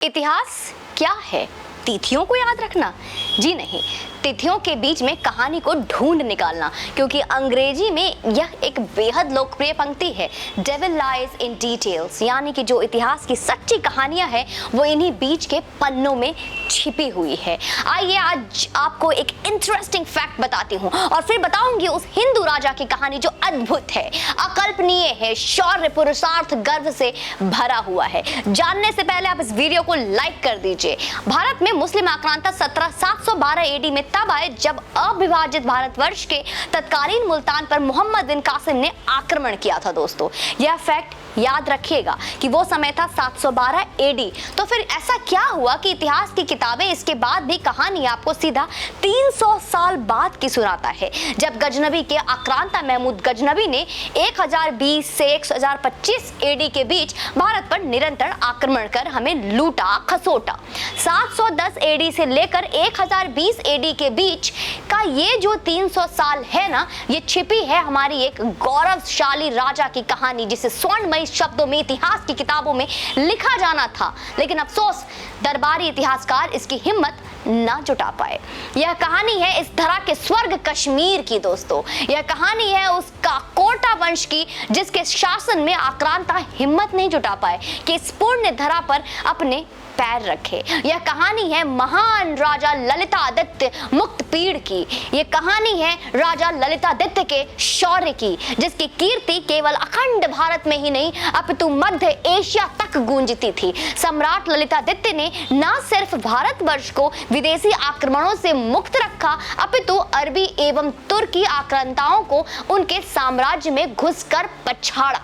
इतिहास क्या है? तिथियों को याद रखना? जी नहीं, तिथियों के बीच में कहानी को ढूंढ निकालना, क्योंकि अंग्रेजी में यह एक बेहद लोकप्रिय पंक्ति है, डेविल लाइज इन डिटेल्स, यानी कि जो इतिहास की सच्ची कहानियां हैं वो इन्हीं बीच के पन्नों में छिपी हुई है। आइए आज आपको एक इंटरेस्टिंग फैक्ट बताती हूँ और फिर बताऊंगी उस हिंदू राजा की कहानी जो अद्भुत है, अकल्पनीय है, शौर्य, पुरुषार्थ, गर्व से भरा हुआ है। जानने से पहले आप इस वीडियो को लाइक कर दीजिए। भारत में मुस्लिम आक्रांता 712 एडी में तब आए जब अविभाजित भारतवर्ष के तत्कालीन मुल्तान पर मोहम्मद बिन कासिम ने आक्रमण किया था। दोस्तों, यह फैक्ट याद रखिएगा कि वो समय था 712 एडी। तो फिर ऐसा क्या हुआ कि इतिहास की किताबें इसके बाद भी कहानी आपको सीधा 300 साल बाद की सुनाता है, जब गजनबी के आक्रांता महमूद गजनबी ने 1020 से 1025 एडी के बीच भारत पर निरंतर आक्रमण कर हमें लूटा खसोटा। 710 एडी से लेकर 1020 एडी के बीच का ये जो 300 साल है ना, ये छिपी है हमारी एक गौरवशाली राजा की कहानी, जिसे स्वर्णमयी शब्दों में इतिहास की किताबों में लिखा जाना था, लेकिन अफसोस दरबारी इतिहासकार इसकी हिम्मत ना जुटा पाए। यह कहानी है इस धरा के स्वर्ग कश्मीर की। दोस्तों, यह कहानी है उस काकोटा वंश की जिसके शासन में आक्रांता हिम्मत नहीं जुटा पाए कि इस पुण्य धरा पर अपने पैर रखे। यह कहानी है महान राजा ललितादित्य मुक्तपीड़ की। यह कहानी है राजा ललितादित्य के शौर्य की, जिसकी कीर्ति केवल अखंड भारत में ही नहीं अपितु मध्य एशिया तक गूंजती थी। सम्राट ललितादित्य ने न सिर्फ भारतवर्ष को विदेशी आक्रमणों से मुक्त रखा, अपितु अरबी एवं तुर्की आक्रांताओं को उनके साम्राज्य में घुसकर पछाड़ा।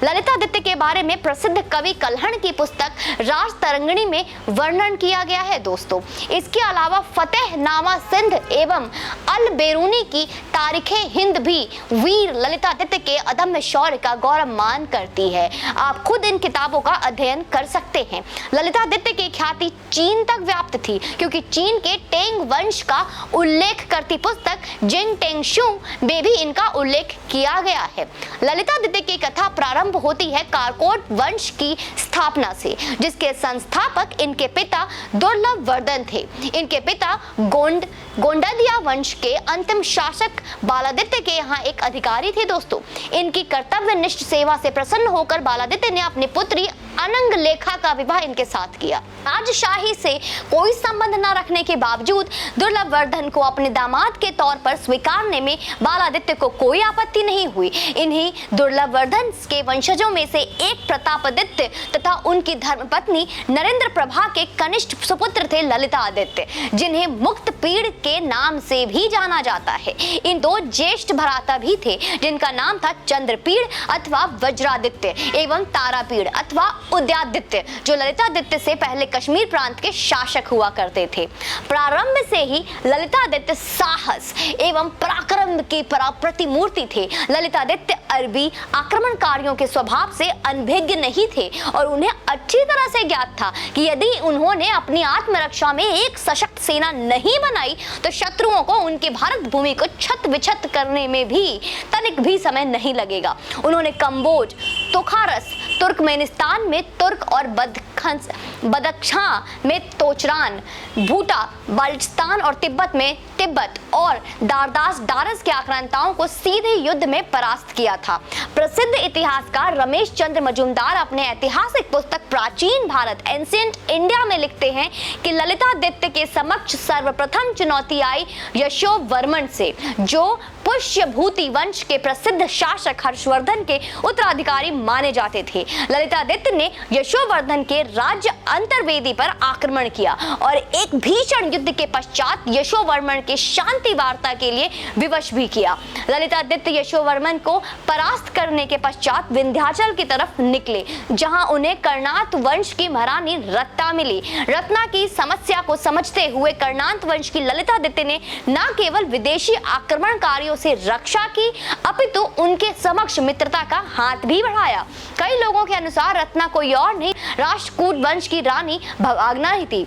ललितादित्य के बारे में प्रसिद्ध कवि कल्हण की पुस्तक राजतरंगिणी में वर्णन किया गया है। दोस्तों, इसके अलावा फतेहनामा सिंध एवं अल बेरूनी की तारीखे हिंद भी वीर ललितादित्य के अदम्य शौर्य का गौरव मान करती है। आप खुद इन किताबों का अध्ययन कर सकते हैं। ललितादित्य की ख्याति चीन तक व्याप्त थी, क्योंकि चीन के टेंग वंश का उल्लेख करती पुस्तक जिंग टेंगशू में भी इनका उल्लेख किया गया है। ललितादित्य की कथा प्रारंभ होती है कारकोट वंश की स्थापना से, जिसके संस्थापक इनके पिता दुर्लभवर्धन थे। इनके पिता गोंडदिया वंश के अंतिम शासक बालादित्य के यहाँ एक अधिकारी थे। दोस्तों, इनकी कर्तव्यनिष्ठ सेवा से प्रसन्न होकर बालादित्य ने अपनी पुत्री अनंग लेखा का विवाह इनके साथ किया। राजशाही से कोई संबंध न रखने के बावजूद दुर्लभवर्धन को अपने दामाद के तौर पर स्वीकारने में बालादित्य को कोई आपत्ति नहीं हुई। इन्हीं दुर्लभवर्धन के वंशजों में से एक प्रतापादित्य तथा उनकी धर्मपत्नी नरेंद्र प्रभा के कनिष्ठ सुपुत्र थे ललितादित्य, जिन्हें मुक्तपीड़ के नाम से भी जाना जाता है। इन दो ज्येष्ठ भ्राता भी थे, जिनका नाम था चंद्रपीड़ अथवा वज्रादित्य एवं तारापीड़ अथवा उदयादित्य, जो ललितादित्य से पहले कश्मीर प्रांत के शासक हुआ करते थे। प्रारंभ से ही ललितादित्य साहस एवं पराक्रम की प्रतिमूर्ति थे। ललितादित्य अरबी आक्रमणकारियों के स्वभाव से अनभिज्ञ नहीं थे और उन्हें अच्छी तरह से ज्ञात था कि यदि उन्होंने अपनी आत्मरक्षा में एक सशक्त सेना नहीं बनाई तो शत्रुओं को उनके भारत भूमि को छत विछत करने में भी तनिक भी समय नहीं लगेगा। उन्होंने कंबोज, तुखारस, तुर्कमेनिस्तान में तुर्क और बदख्शां में तोचरान, भूटा, बाल्टिस्तान और तिब्बत में तिब्बत और दारदास के आक्रांताओं को सीधे युद्ध में परास्त किया था। प्रसिद्ध इतिहासकार रमेश चंद्र मजूमदार अपने ऐतिहासिक पुस्तक प्राचीन भारत एंशिएंट इंडिया में लिखते हैं कि ललितादित्य के समक्ष सर्वप्रथम चुनौती आई यशोवर्मन से, जो पुष्यभूति वंश के प्रसिद्ध शासक हर्षवर्धन के उत्तराधिकारी माने जाते थे। ललितादित्य ने यशोवर्धन के राज्य अंतर्वेदी पर आक्रमण किया और एक भीषण युद्ध के पश्चात यशोवर्मन के शांति वार्ता के लिए विवश भी किया। ललितादित्य यशोवर्मन को परास्त करने के पश्चात विंध्याचल की तरफ निकले, जहां उन्हें कर्णात वंश की महारानी रत्ना मिली। रत्ना की समस्या को समझते हुए कर्णात वंश की ललितादित्य ने न केवल विदेशी आक्रमणकारियों से रक्षा की, अपितु उनके समक्ष मित्रता का हाथ भी बढ़ाया। कई लोगों के अनुसार रत्ना कोई और नहीं, राष्ट्रकूट वंश की रानी भवागना ही थी।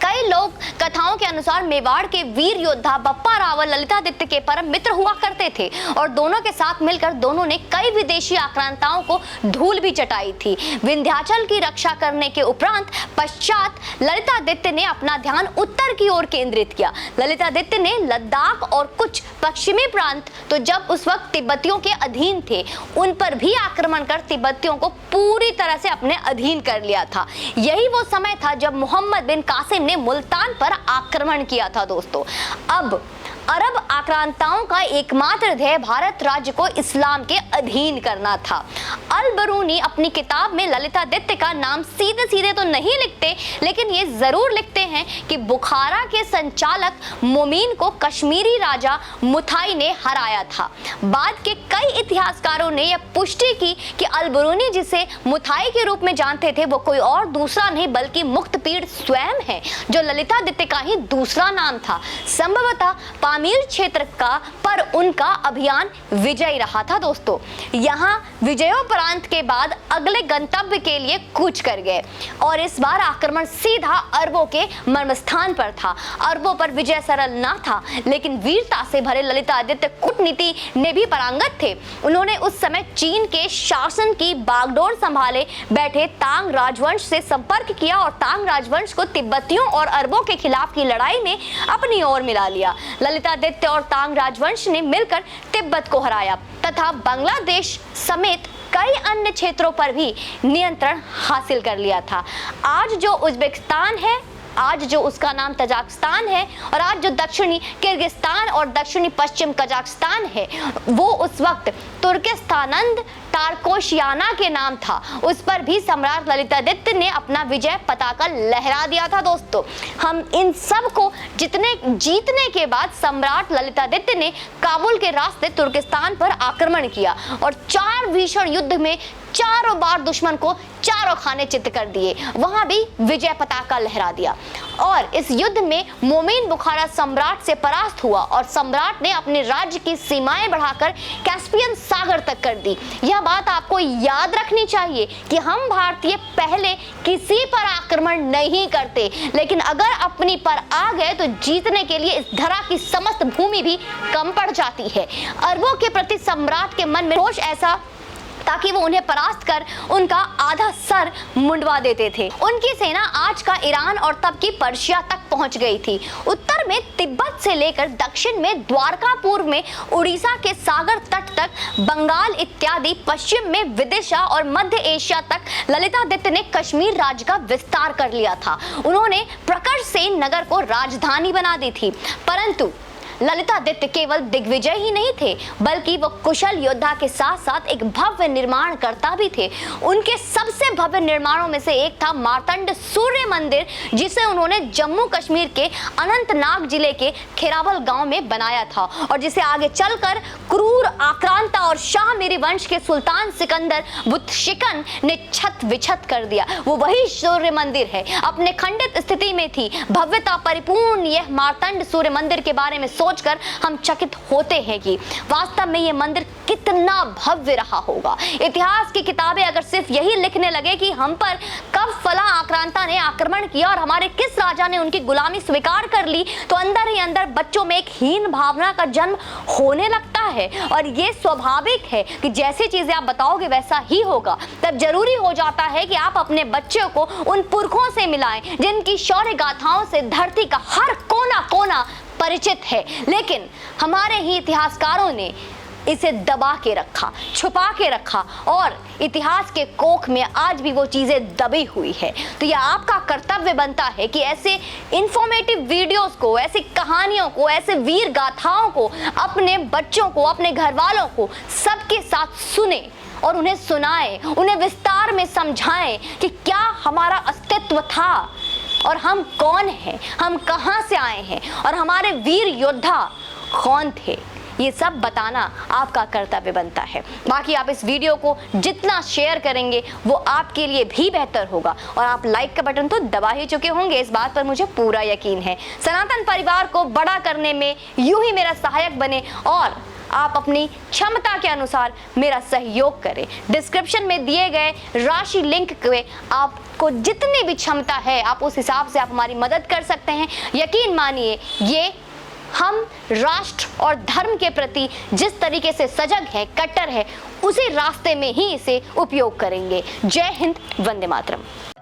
कई कई लोग कथाओं के अनुसार मेवाड़ के वीर योद्धा बप्पा रावल ललितादित्य के परम मित्र हुआ करते थे और दोनों के साथ मिलकर दोनों ने कई विदेशी आक्रांताओं को धूल भी चटाई थी। विंध्याचल की रक्षा करने के उपरांत पश्चात ललितादित्य ने अपना ध्यान उत्तर की ओर केंद्रित किया। ललितादित्य ने लद्दाख और कुछ पश्चिमी प्रांत तो जब उस वक्त तिब्बतियों के अधीन थे उन पर भी आक्रमण कर तिब्बतियों को पूरी तरह से अपने अधीन कर लिया था। यही वो समय था जब मोहम्मद बिन कासिम ने मुल्तान पर आक्रमण किया था। दोस्तों, अब अरब आक्रांताओं का एकमात्र ध्येय भारत राज्य को इस्लाम के अधीन करना था। अल बरूनी अपनी किताब में ललितादित्य का नाम सीधे सीधे तो नहीं लिखते, लेकिन ये जरूर लिखते हैं कि बुखारा के संचालक मोमीन को कश्मीरी राजा मुथाई ने हराया था। बाद के कई इतिहासकारों ने यह पुष्टि की कि अल बरूनी जिसे मुथाई के रूप में जानते थे वो कोई और दूसरा नहीं बल्कि मुक्तपीड़ स्वयं है, जो ललितादित्य का ही दूसरा नाम था। संभवतः पामीर क्षेत्र का पर उनका अभियान विजयी रहा था। दोस्तों, यहाँ विजयोपरांत के बाद अगले गंतव्य के लिए कूच कर गए और इस बार आक्रमण सीधा अरबों के मर्मस्थान पर था। अरबों पर विजय सरल ना था, लेकिन वीरता से भरे ललितादित्य कूटनीति में भी पारंगत थे। उन्होंने उस समय चीन के शासन की बागडोर संभाले बैठे तांग राजवंश से संपर्क किया और तांग राजवंश को तिब्बतियों और अरबों के खिलाफ की लड़ाई में अपनी ओर मिला लिया। ललितादित्य और तांग राजवंश ने मिलकर तिब्बत को हराया तथा बांग्लादेश समेत कई अन्य क्षेत्रों पर भी नियंत्रण हासिल कर लिया था। आज जो उज्बेकिस्तान है, आज जो उसका नाम तजाकिस्तान है और आज जो दक्षिणी किर्गिस्तान और दक्षिणी पश्चिम कजाकिस्तान है, वो उस वक्त तुर्किस्तानंद टारकोशियाना के नाम था। उस पर भी सम्राट ललितादित्य ने अपना विजय पताका लहरा दिया था। दोस्तों, हम इन सब को जीतने के बाद सम्राट ललितादित्य ने काबुल के रास्ते तुर्किस्तान पर आक्रमण किया और 4 भीषण युद्ध में चारों बार दुश्मन को चारों खाने चित्त कर दिए, वहां भी विजय पताका लहरा दिया और इस युद्ध में मोमीन बुखारा सम्राट से परास्त हुआ और सम्राट ने अपने राज्य की सीमाएं बढ़ाकर कैस्पियन सागर तक कर दी। यह बात आपको याद रखनी चाहिए कि हम भारतीय पहले किसी पर आक्रमण नहीं करते, लेकिन अगर अपनी पर आ गए तो जीतने के लिए इस धरा की समस्त भूमि भी कम पड़ जाती है। अरबों के प्रति सम्राट के मन में रोष ऐसा ताकि वो उन्हें परास्त कर उनका आधा सर मुंडवा देते थे। उनकी सेना आज का ईरान और तब की पर्शिया तक पहुंच गई थी। उत्तर में तिब्बत से लेकर दक्षिण में द्वारका, पूर्व में उड़ीसा के सागर तट तक बंगाल इत्यादि, पश्चिम में विदिशा और मध्य एशिया तक ललितादित्य ने कश्मीर राज्य का विस्तार कर लिया था। उन्होंने प्रकरसेन नगर को राजधानी बना दी थी। परंतु ललितादित्य केवल दिग्विजय ही नहीं थे, बल्कि वो कुशल योद्धा के साथ साथ एक भव्य निर्माणकर्ता भी थे। उनके सबसे भव्य निर्माणों में से एक था मार्तंड सूर्य मंदिर, जिसे उन्होंने जम्मू कश्मीर के अनंतनाग जिले के खेराबल गांव में बनाया था और जिसे आगे चलकर क्रूर आक्रांता और शाहमीरी वंश के सुल्तान सिकंदर बुतशिकन ने छत विछत कर दिया। वो वही सूर्य मंदिर है, अपने खंडित स्थिति में थी भव्यता परिपूर्ण यह मार्तंड सूर्य मंदिर के बारे में सोचकर हम चकित होते हैं कि वास्तव में यह मंदिर कितना भव्य रहा होगा। इतिहास की किताबें अगर सिर्फ यही लिखने लगे कि हम पर कब फला आक्रांता ने आक्रमण किया और हमारे किस राजा ने उनकी गुलामी स्वीकार कर ली, तो अंदर ही अंदर बच्चों में एक हीन भावना का जन्म होने लगता है और ये स्वाभाविक है कि जैसी चीजें आप बताओगे वैसा ही होगा। तब जरूरी हो जाता है कि आप अपने बच्चों को उन पुरखों से मिलाएं जिनकी शौर्य गाथाओं से धरती का हर कोना कोना परिचित है। लेकिन हमारे ही इतिहासकारों ने इसे दबा के रखा, छुपा के रखा और इतिहास के कोख में आज भी वो चीजें दबी हुई है। तो यह आपका कर्तव्य बनता है कि ऐसे इंफॉर्मेटिव वीडियोस को, ऐसी कहानियों को, ऐसे वीर गाथाओं को अपने बच्चों को, अपने घर वालों को सबके साथ सुने और उन्हें सुनाएं, उन्हें विस्तार में समझाएं कि क्या हमारा अस्तित्व था और हम कौन हैं, हम कहां से आए हैं और हमारे वीर योद्धा कौन थे। ये सब बताना आपका कर्तव्य बनता है। बाकी आप इस वीडियो को जितना शेयर करेंगे वो आपके लिए भी बेहतर होगा और आप लाइक का बटन तो दबा ही चुके होंगे, इस बात पर मुझे पूरा यकीन है। सनातन परिवार को बड़ा करने में यूं ही मेरा सहायक बने और आप अपनी क्षमता के अनुसार मेरा सहयोग करें। डिस्क्रिप्शन में दिए गए राशि लिंक पे आपको जितनी भी क्षमता है आप उस हिसाब से आप हमारी मदद कर सकते हैं। यकीन मानिए ये हम राष्ट्र और धर्म के प्रति जिस तरीके से सजग है, कट्टर है, उसी रास्ते में ही इसे उपयोग करेंगे। जय हिंद, वंदे मातरम।